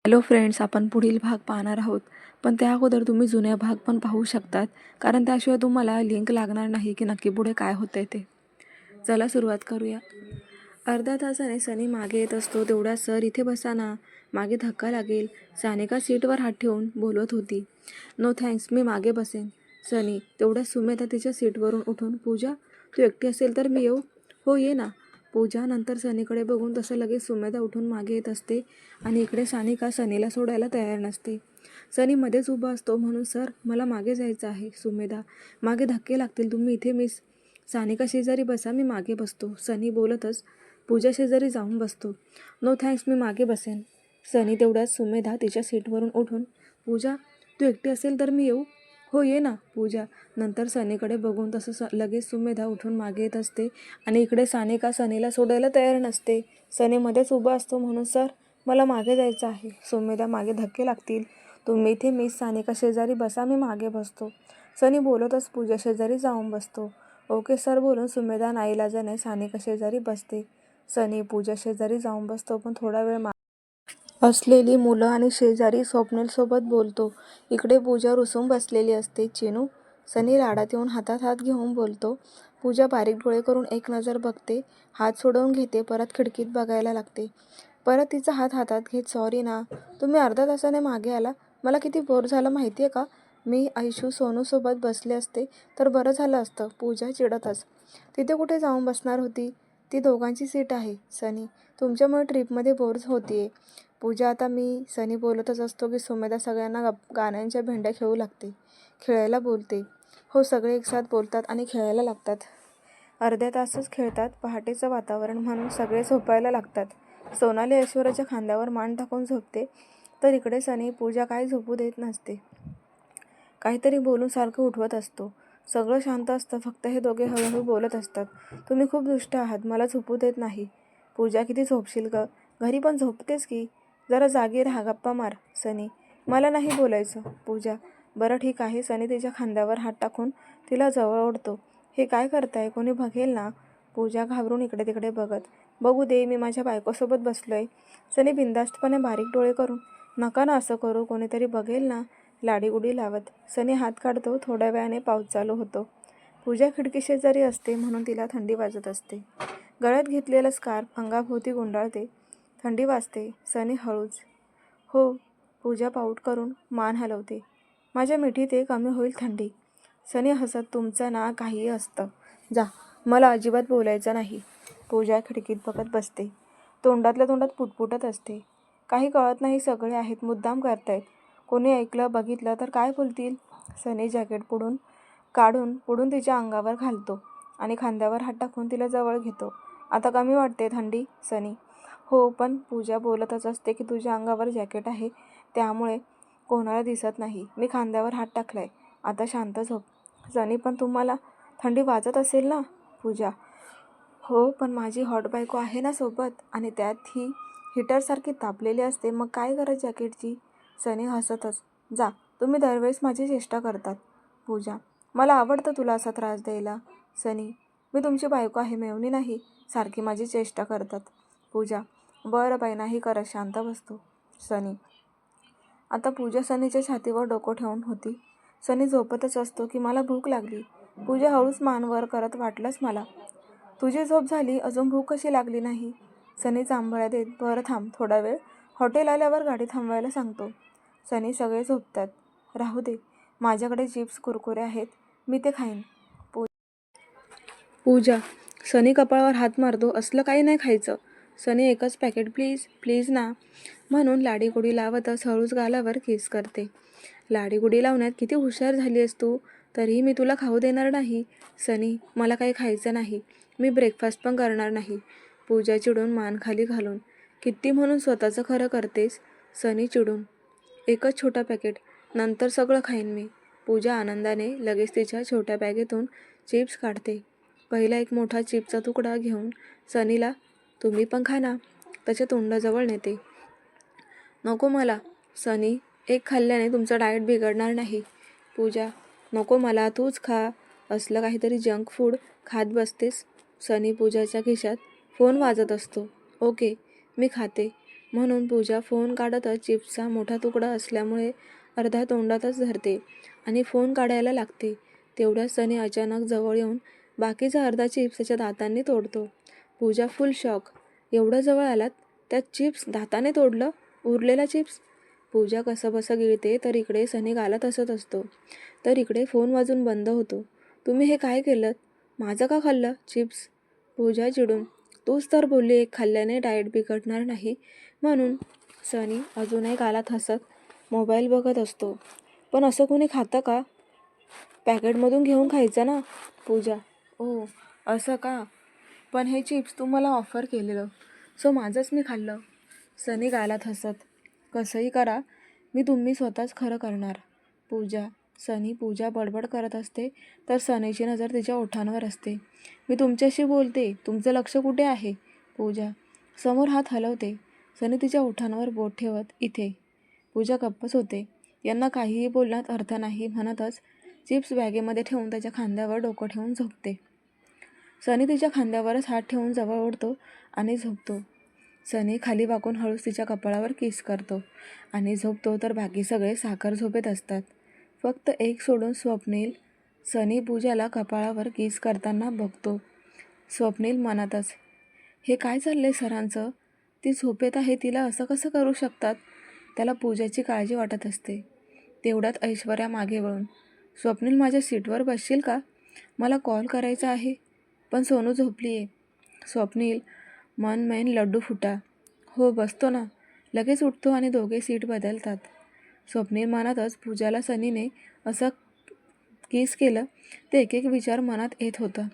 Hello friends, आपण पुढील भाग पाहणार आहोत. पण त्या अगोदर तुम्ही जुन्या भाग पण पाहू शकतात, कारण त्याशिवाय तुम्हाला लिंक लागणार नाही की नक्की पुढे काय होतंय ते. चला सुरुवात करूया. अर्ध्या तासाने सनी मागे येत असतो. तेवढ्यात सर इथे बसा ना, मागे धक्का लागेल. सानिका सीटवर हात ठेवून बोलत होती. नो थँक्स, मी मागे बसेन. सनी तेवढ्यात सुमेधा तिच्या सीटवरून उठून, पूजा तू एकटी असेल तर मी येऊ? हो ये ना. पूजा नंतर सनीकडे बघून तसं लगेच सुमेधा उठून मागे येत असते आणि इकडे सानिका सनीला सोडायला तयार नसते. सनी मध्येच उभा असतो म्हणून सर मला मागे जायचं आहे. सुमेधा मागे धक्के लागतील, तुम्ही इथे मिस. सानिका शेजारी बसा, मी मागे बसतो. सनी बोलतच पूजा शेजारी जाऊन बसतो. नो थँक्स, मी मागे बसेन. सनी तेवढ्यात सुमेधा तिच्या सीटवरून उठून, पूजा तू एकटी असेल तर मी येऊ? हो ये ना. पूजा नंतर सनीकडे बघून तसं लगेच सुमेधा उठून मागे येत असते आणि इकडे सानिका सनीला सोडायला तयार नसते. सनी मध्येच उभा असतो म्हणून सर मला मागे जायचं आहे. सुमेधा मागे धक्के लागतील, तुम्ही इथे मिस. सानिका शेजारी बसा, मी मागे बसतो. सनी बोलतच पूजा शेजारी जाऊन बसतो. ओके सर बोलून सुमेधा नाईलाजाने सानिका शेजारी बसते. सनी पूजा शेजारी जाऊन बसतो, पण थोडा वेळ असलेली मुलं आणि शेजारी स्वप्नीलसोबत बोलतो. इकडे पूजा रुसून बसलेली असते. चिनू, सनी लाडात येऊन हातात हात घेऊन बोलतो. पूजा बारीक डोळे करून एक नजर बघते, हात सोडवून घेते, परत खिडकीत बघायला लागते. परत तिचा हात हातात घेत, सॉरी ना, तुम्ही अर्ध्या तासाने मागे आला. मला किती बोर झालं माहिती आहे का? मी आयशू सोनूसोबत बसले असते तर बरं झालं असतं. पूजा चिडतच, तिथे कुठे जाऊन बसणार होती? ती दोघांची सीट आहे. सनी, तुमच्यामुळे ट्रिपमध्ये बोर होतीये. पूजा आता मी. सनी बोलतच असतो की सुमेधा सगळ्यांना गाण्यांच्या भेंड्या खेळू लागते, खेळायला बोलते. हो सगळे एकसाथ बोलतात आणि खेळायला लागतात. अर्ध्या तासच खेळतात. पहाटेचं वातावरण म्हणून सगळे झोपायला लागतात. सोनाली ऐश्वर्याच्या खांद्यावर मान टाकून झोपते, तर इकडे सनी पूजा काय झोपू देत नसते. काहीतरी बोलून सारखं उठवत असतो. सगळं शांत असतं, फक्त हे दोघे हळूहळू बोलत असतात. तुम्ही खूप दुष्ट आहात, मला झोपू देत नाही. पूजा किती झोपशील ग, घरी पण झोपतेस की, जरा जागी राहा, गप्पा मार. सनी, मला नाही बोलायचं. पूजा, बरं ठीक आहे. सनी तिच्या खांद्यावर हात टाकून तिला जवळ ओढतो. हे काय करताय, कोणी बघेल ना. पूजा घाबरून इकडे तिकडे बघत, बघू दे, मी माझ्या बायकोसोबत बसलोय. सनी बिनधास्तपणे बारीक डोळे करून, नका ना असं करू, कोणीतरी बघेल ना. लाडीगुडी लावत सनी हात काढतो. थोड्या वेळाने पाऊस चालू होतो. पूजा खिडकीशेजारी असते म्हणून तिला थंडी वाजत असते. गळ्यात घेतलेलं स्कार्फ अंगाभोवती गुंडाळते, थंडी वाजते. सनी हळूच, हो. पूजा पाऊट करून मान हलवते. माझ्या मिठीत ते कमी होईल थंडी. सनी हसत, तुमचं ना काहीही असतं, जा, मला अजिबात बोलायचं नाही. पूजा खिडकीत बघत बसते, तोंडातल्या तोंडात पुटपुटत असते. काही कळत नाही, सगळे आहेत, मुद्दाम करतायत. कोणी ऐकलं बघितलं तर काय बोलतील. सनी जॅकेट पुढून तिच्या अंगावर घालतो आणि खांद्यावर हात टाकून तिला जवळ घेतो. आता कमी वाटते थंडी? सनी, हो, पण पूजा बोलतच असते की तुझ्या अंगावर जॅकेट आहे त्यामुळे कोणाला दिसत नाही. मी खांद्यावर हात टाकलाय, आता शांत झोप. सनी, पण तुम्हाला थंडी वाजत असेल ना. पूजा, हो, पण माझी हॉट बायको आहे ना सोबत, आणि त्यात ही हीटरसारखी तापलेली असते, मग काय गरज जॅकेटची. सनी हसतच, जा, तुम्ही दरवेळेस माझी चेष्टा करतात. पूजा, मला आवडतं तुला असा त्रास द्यायला. सनी, मी तुमची बायको आहे, मेवणी नाही, सारखी माझी चेष्टा करतात. पूजा, बरं बाई, नाही करत, शांत बसतो. सनी, आता पूजा सनीच्या छातीवर डोकं ठेवून होती. सनी झोपतच असतो की मला भूक लागली. पूजा हळूच मान वर करत, वाटलंच मला. तुझी झोप झाली, अजून भूक कशी लागली नाही. सनी चांबळ्या देत, बरं थांब, थोडा वेळ, हॉटेल आल्यावर गाडी थांबवायला सांगतो. सनी, सगळे झोपतात, राहू दे, माझ्याकडे चिप्स कुरकुरे आहेत, मी ते खाईन. पूजा, सनी कपाळावर हात मारतो, असलं काही नाही खायचं. सनी, एकच पॅकेट प्लीज, प्लीज ना, म्हणून लाडीगुडी लावतच हळूच गालावर किस करते. लाडीगुडी लावण्यात किती हुशार झाली आहेस तू, तरीही मी तुला खाऊ देणार नाही. सनी, मला काही खायचं नाही, मी ब्रेकफास्ट पण करणार नाही. पूजा चिडून मान खाली घालून, किती म्हणून स्वतःचं खरं करतेस. सनी चिडून, एकच छोटा पॅकेट, नंतर सगळं खाईन मी. पूजा आनंदाने लगेच तिच्या छोट्या बॅगेतून चिप्स काढते. पहिला एक मोठा चिप्सचा तुकडा घेऊन सनीला, तुम्ही पण खा ना, त्याच्या तोंडाजवळ नेते. नको मला. सनी, एक खाल्ल्याने तुमचं डाएट बिघडणार नाही. पूजा, नको मला, तूच खा, असलं काहीतरी जंक फूड खात बसतेस. सनी पूजाच्या खिशात फोन वाजत असतो. ओके, मी खाते. म्हणून पूजा फोन काढतच चिप्सचा मोठा तुकडा असल्यामुळे अर्धा तोंडातच धरते आणि फोन काढायला लागते. तेवढ्यात सनी अचानक जवळ येऊन बाकीचा अर्धा चिप्स त्याच्या दातांनी तोडतो. पूजा फुल शॉक. एवढं जवळ आलात, त्यात चिप्स दाताने तोडलं? उरलेला चिप्स? पूजा कसंबसं गिळते तर इकडे सनी गालात हसत असतो. तर इकडे फोन वाजून बंद होतो. तुम्ही हे काय केलं? माझं का खाल्लं चिप्स? पूजा चिडून. तूच तर बोलली एक खाल्ल्याने डाएट बिघडणार नाही म्हणून. सनी अजूनही गालात हसत मोबाईल बघत असतो. पण असं कोणी खातं का? पॅकेटमधून घेऊन खायचं ना. पूजा. ओ असं का? पण हे चिप्स तू मला ऑफर केलेलं, सो माझंच मी खाल्लं. सनी गालात हसत. कसंही करा, तुम्ही स्वतःच खरं करणार. पूजा. सनी. पूजा बडबड करत असते तर सनीची नजर तिच्या ओठांवर असते. मी तुमच्याशी बोलते, तुमचं लक्ष कुठे आहे? पूजा. समोर हात हलवते. सनी तिच्या ओठांवर बोट ठेवत. इथे. पूजा गप्पच होते. यांना काहीही बोलण्यात अर्थ नाही म्हणतच चिप्स बॅगेमध्ये ठेवून त्याच्या खांद्यावर डोकं ठेवून झोपते. सनी तिच्या खांद्यावरच हात ठेवून जवळ ओढतो आणि झोपतो. सनी खाली वाकून हळूच तिच्या कपाळावर किस करतो आणि झोपतो तर बाकी सगळे साखर झोपेत असतात. फक्त एक सोडून स्वप्नील. सनी पूजाला कपाळावर किस करताना बघतो. स्वप्नील मनातच. हे काय चाललंय सरांचं? ती झोपेत आहे, तिला असं कसं करू शकतात? त्याला पूजाची काळजी वाटत असते. तेवढ्यात ऐश्वर्या मागे वळून. स्वप्नील माझ्या सीटवर बसशील का? मला कॉल करायचा आहे. पण सोनू झोपली आहे. स्वप्नील. मन मैन लड्डू फुटा. हो बसतो ना. लगेच उठतो आणि दोघे सीट बदलतात. स्वप्नील मनातच पूजाला सनीने असं किस केलं ते एक एक विचार मनात येत होता.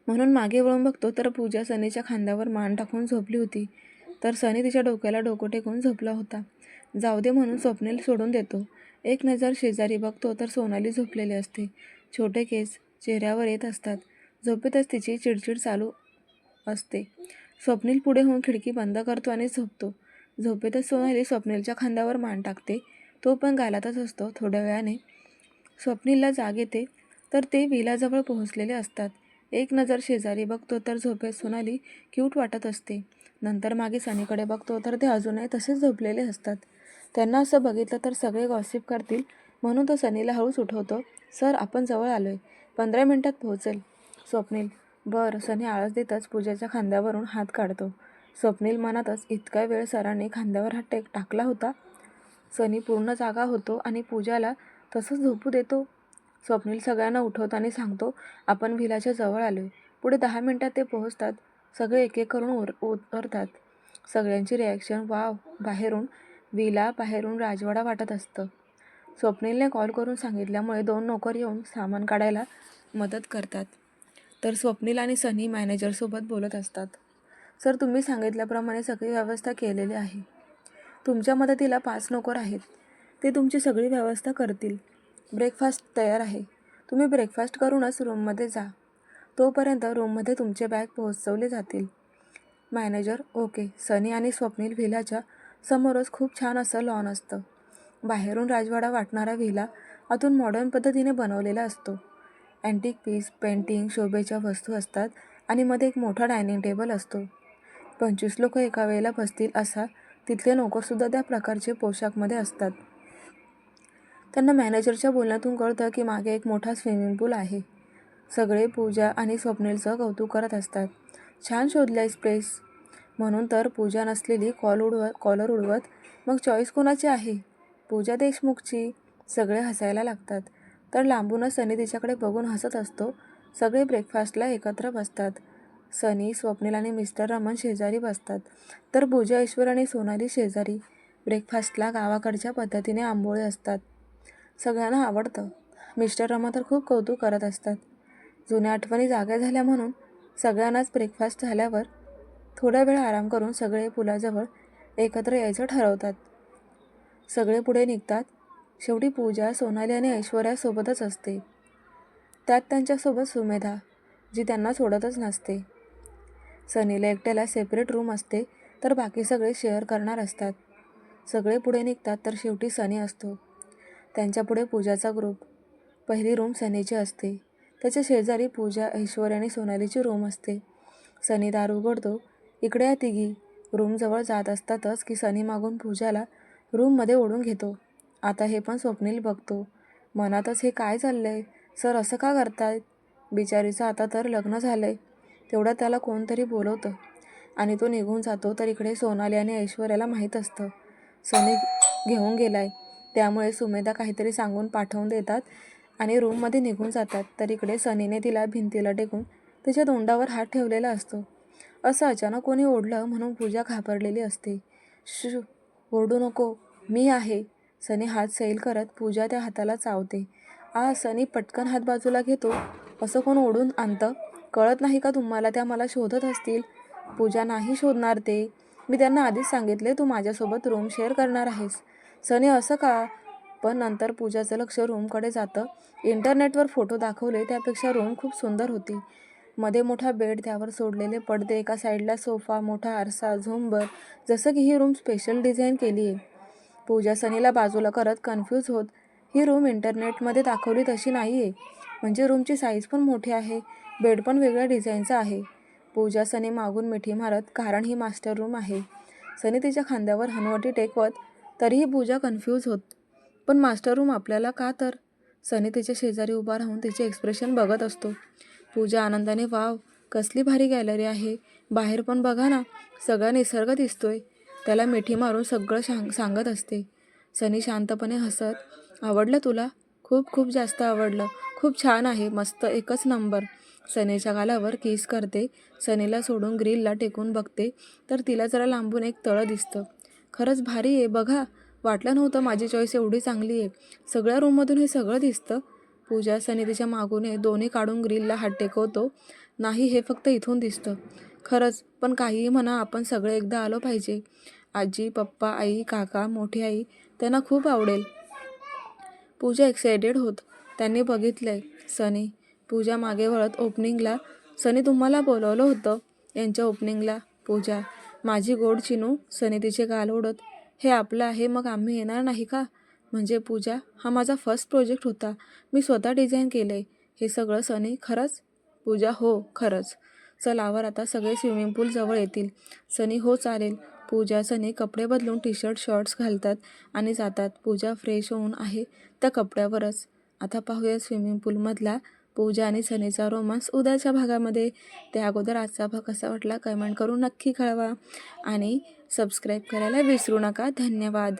म्हणून मागे वळून बघतो तर पूजा सनीच्या खांद्यावर मान टाकून झोपली होती. तर सनी तिच्या डोक्याला डोकं टेकून झोपला होता. जाऊ दे म्हणून स्वप्नील सोडून देतो. एक नजर शेजारी बघतो तर सोनाली झोपलेली असते. छोटे केस चेहऱ्यावर येत असतात. झोपेतच तिची चिडचिड चालू असते. स्वप्नील पुढे होऊन खिडकी बंद करतो आणि झोपतो. झोपेतच सोनाली स्वप्नीलच्या खांद्यावर मान टाकते. तो पण गालातच असतो. थोड्या वेळाने स्वप्नीलला जाग येते तर ते विलाजवळ पोहोचलेले असतात. एक नजर शेजारी बघतो तर झोपेत सोनाली क्यूट वाटत असते. नंतर मागे सनीकडे बघतो तर ते अजूनही तसेच झोपलेले असतात. त्यांना असं बघितलं तर सगळे गॉसिप करतील म्हणून तो सनीला हळूच उठवतो. सर आपण जवळ आलोय, 15 मिनिटात पोहोचेल. स्वप्नील. बरं. सनी आळस देतच पूजाच्या खांद्यावरून हात काढतो. स्वप्नील मनातच इतका वेळ सरांनी खांद्यावर हात टाकला होता. सनी पूर्ण जागा होतो आणि पूजाला तसंच झोपू देतो. स्वप्नील सगळ्यांना उठवतो आणि सांगतो आपण व्हिलाच्या जवळ आलोय. पुढे 10 मिनिटात ते पोहोचतात. सगळे एक एक करून उतरतात. सगळ्यांची रिॲक्शन वाव. बाहेरून व्हिला, बाहेरून राजवाडा वाटत असतं. स्वप्नीलने कॉल करून सांगितल्यामुळे 2 नोकर येऊन सामान काढायला मदत करतात. तर स्वप्नील आणि सनी मॅनेजरसोबत बोलत असतात. सर तुम्ही सांगितल्याप्रमाणे सगळी व्यवस्था केलेली आहे. तुमच्या मदतीला 5 नोकर आहेत. ते तुमची सगळी व्यवस्था करतील. ब्रेकफास्ट तयार आहे. तुम्ही ब्रेकफास्ट करूनच रूममध्ये जा. तोपर्यंत रूममध्ये तुमचे बॅग पोहोचवले जातील. मॅनेजर. ओके. सनी आणि स्वप्नील व्हिलाच्या समोरच खूप छान असं लॉन असतं. बाहेरून राजवाडा वाटणारा व्हिला आतून मॉडर्न पद्धतीने बनवलेला असतो. अँटिक पीस, पेंटिंग, शोभेच्या वस्तू असतात आणि मध्ये एक मोठा डायनिंग टेबल असतो. 25 लोक एका वेळेला बसतील असा तिथले नोकरसुद्धा त्या प्रकारचे पोशाखमध्ये असतात. त्यांना मॅनेजरच्या बोलण्यातून कळतं की मागे एक मोठा स्विमिंग पूल आहे. सगळे पूजा आणि स्वप्नीलचं कौतुक करत असतात. छान शोधलायस प्लेस. म्हणून तर पूजा नसलेली कॉलर उडवत. मग चॉईस कोणाची आहे? पूजा देशमुखची. सगळे हसायला लागतात. तर लांबूनच सनी तिच्याकडे बघून हसत असतो. सगळे ब्रेकफास्टला एकत्र बसतात. सनी, स्वप्नील आणि मिस्टर रमन शेजारी बसतात. तर पूजा, ऐश्वर्या आणि सोनाली शेजारी. ब्रेकफास्टला गावाकडच्या पद्धतीने आंबोळे असतात. सगळ्यांना आवडतं. मिस्टर रमन तर खूप कौतुक करत असतात. जुन्या आठवणी जाग्या झाल्या म्हणून सगळ्यांनाच ब्रेकफास्ट झाल्यावर थोडा वेळ आराम करून सगळे पुलाजवळ एकत्र यायचं ठरवतात. सगळे पुढे निघतात. शेवटी पूजा, सोनाली आणि ऐश्वर्या सोबतच असते. त्यात त्यांच्यासोबत सुमेधा, जी त्यांना सोडतच नसते. सनीला एकट्याला सेपरेट रूम असते तर बाकी सगळे शेअर करणार असतात. सगळे पुढे निघतात तर शेवटी सनी असतो. त्यांच्यापुढे पूजाचा ग्रुप. पहिली रूम सनीची असते. त्याच्या शेजारी पूजा, ऐश्वर्या आणि सोनालीची रूम असते. सनी दार उघडतो. इकडे या तिघी. रूमजवळ जात असतातच की सनी मागून पूजाला रूममध्ये ओढून घेतो. आता हे पण स्वप्नील बघतो. मनातच हे काय चाललंय, सर असं का करतायत? बिचारीचं आता तर लग्न झालंय. तेवढ्यात त्याला कोणतरी बोलवतं आणि तो निघून जातो. तर इकडे सोनाली आणि ऐश्वर्याला माहीत असतं सनी घेऊन गेलाय. त्यामुळे सुमेधा काहीतरी सांगून पाठवून देतात आणि रूममध्ये निघून जातात. तर इकडे सनीने तिला भिंतीला टेकून तिच्या तोंडावर हात ठेवलेला असतो. असं अचानक कोणी ओढलं म्हणून पूजा घाबरलेली असते. शू, ओरडू नको, मी आहे. सनी हात सैल करत पूजा त्या हाताला चावते. सनी पटकन हात बाजूला घेतो. असं कोण ओढून आणतं? कळत नाही का तुम्हाला? त्या मला शोधत असतील. पूजा नाही शोधणार ते. मी त्यांना आधीच सांगितले तू माझ्यासोबत रूम शेअर करणार आहेस. सनी असं का? पण नंतर पूजाचं लक्ष रूमकडे जातं. इंटरनेटवर फोटो दाखवले त्यापेक्षा रूम खूप सुंदर होती. मध्ये मोठा बेड, त्यावर सोडलेले पडदे, एका साईडला सोफा, मोठा आरसा, झुंबर, जसं की ही रूम स्पेशल डिझाईन केली आहे. पूजा सनीला बाजूला करत कन्फ्यूज होत, ही रूम इंटरनेटमध्ये दाखवली तशी नाही आहे. म्हणजे रूमची साईज पण मोठी आहे, बेड पण वेगळ्या डिझाईनचा आहे. पूजा सनी मागून मिठी मारत, कारण ही मास्टर रूम आहे. सनी तिच्या खांद्यावर हनवटी टेकवत, तरीही पूजा कन्फ्यूज होत. पण मास्टर रूम आपल्याला का तर? सनी तिच्या शेजारी उभा राहून तिचे एक्सप्रेशन बघत असतो. पूजा आनंदाने, वाव, कसली भारी गॅलरी आहे. बाहेर पण बघा ना, सगळा निसर्ग दिसतोय. त्याला मिठी मारून सगळं सांगत असते. सनी शांतपणे हसत, आवडलं तुला? खूप खूप जास्त आवडलं. खूप छान आहे, मस्त, एकच नंबर. सनीच्या गालावर किस करते. सनीला सोडून ग्रिलला टेकून बघते तर तिला जरा लांबून एक तळं दिसतं. खरंच भारी आहे, बघा. वाटलं नव्हतं माझी चॉईस एवढी चांगली आहे. सगळ्या रूममधून हे सगळं दिसतं. पूजा सनी तिच्या मागून दोन्ही काढून ग्रिलला हात टेकवतो. नाही, हे फक्त इथून दिसतं. खरंच, पण काहीही म्हणा, आपण सगळे एकदा आलो पाहिजे. आजी, पप्पा, आई, काका, मोठी आई, त्यांना खूप आवडेल. पूजा एक्सायटेड होत. त्यांनी बघितलंय. सनी. पूजा मागे वळत, ओपनिंगला सनी तुम्हाला बोलवलं होतं यांच्या ओपनिंगला. पूजा, माझी गोड चिनू. सनी तिचे गाल ओढत, हे आपलं आहे, मग आम्ही येणार नाही का? म्हणजे पूजा, हा माझा फर्स्ट प्रोजेक्ट होता. मी स्वतः डिझाईन केलंय हे सगळं. सनी, खरंच? पूजा, हो खरंच. चल आवर आता, सगळे स्विमिंग पूल जवळ येतील. सनी, हो चालेल. पूजा सनी कपडे बदलून टी-शर्ट शॉर्ट्स घालतात आणि जातात. पूजा फ्रेश होऊन आहे त्या कपड्यावरच. आता पाहूया स्विमिंग पूलमधला पूजा आणि सनीचा रोमांस उद्याच्या भागामध्ये. त्या अगोदर आजचा भाग कसा वाटला कमेंट करून नक्की कळवा आणि सबस्क्राईब करायला विसरू नका. धन्यवाद.